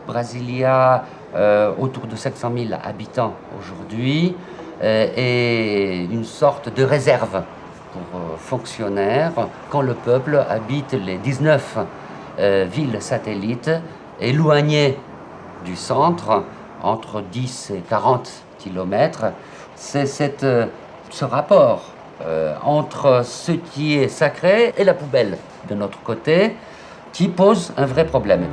Brasilia, autour de 700 000 habitants aujourd'hui, est une sorte de réserve pour fonctionnaires quand le peuple habite les 19 villes satellites éloignées du centre, entre 10 et 40 kilomètres. C'est ce rapport entre ce qui est sacré et la poubelle de notre côté qui pose un vrai problème.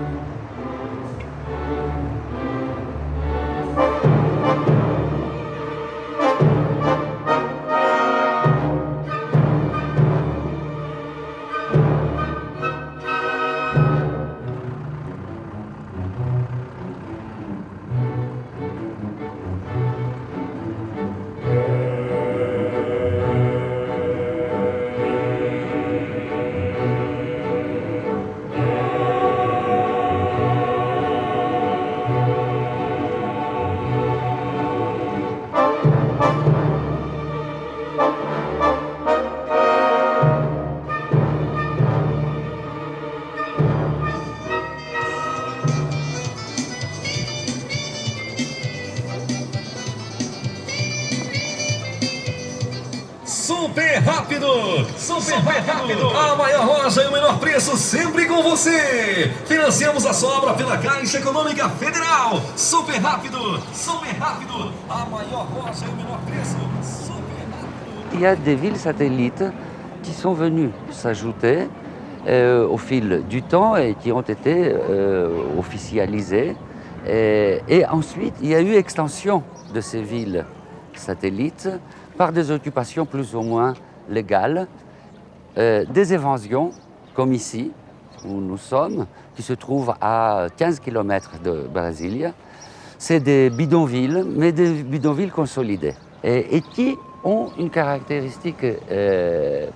Super rápido! Super rápido! A maior loja e o menor preço sempre com você! Financiamos a sua obra pela Caixa Econômica Federal! Super rápido! Super rápido! A maior loja e o menor preço! Super rápido! Il y a des villes satellites qui sont venues s'ajouter au fil du temps et qui ont été officialisées. Et ensuite, il y a eu extension de ces villes satellites par des occupations plus ou moins légales, des évasions, comme ici, où nous sommes, qui se trouvent à 15 km de Brasilia. C'est des bidonvilles, mais des bidonvilles consolidés, et qui ont une caractéristique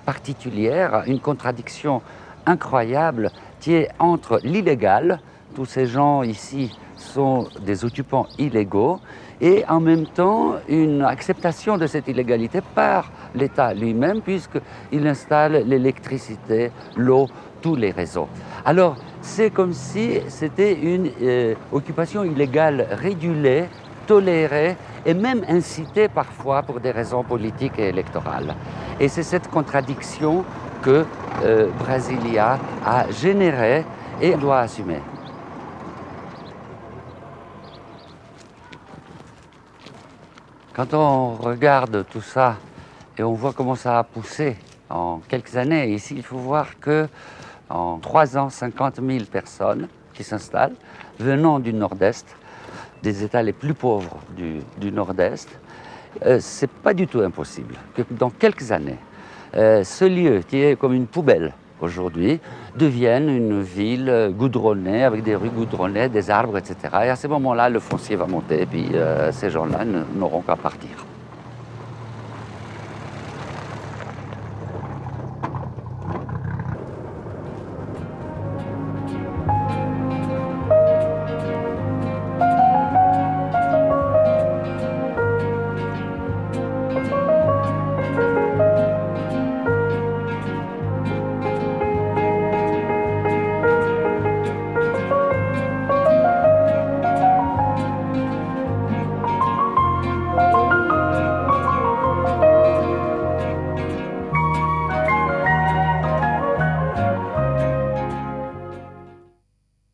particulière, une contradiction incroyable qui est entre l'illégal, tous ces gens ici sont des occupants illégaux, et en même temps une acceptation de cette illégalité par l'État lui-même, puisqu'il installe l'électricité, l'eau, tous les réseaux. Alors c'est comme si c'était une occupation illégale régulée, tolérée et même incitée parfois pour des raisons politiques et électorales. Et c'est cette contradiction que Brasilia a générée et doit assumer. Quand on regarde tout ça et on voit comment ça a poussé en quelques années, ici il faut voir qu'en 3 ans, 50 000 personnes qui s'installent venant du nord-est, des États les plus pauvres du nord-est, c'est pas du tout impossible que dans quelques années, ce lieu qui est comme une poubelle aujourd'hui devienne une ville goudronnée, avec des rues goudronnées, des arbres, etc. Et à ce moment-là, le foncier va monter et puis ces gens-là n'auront qu'à partir.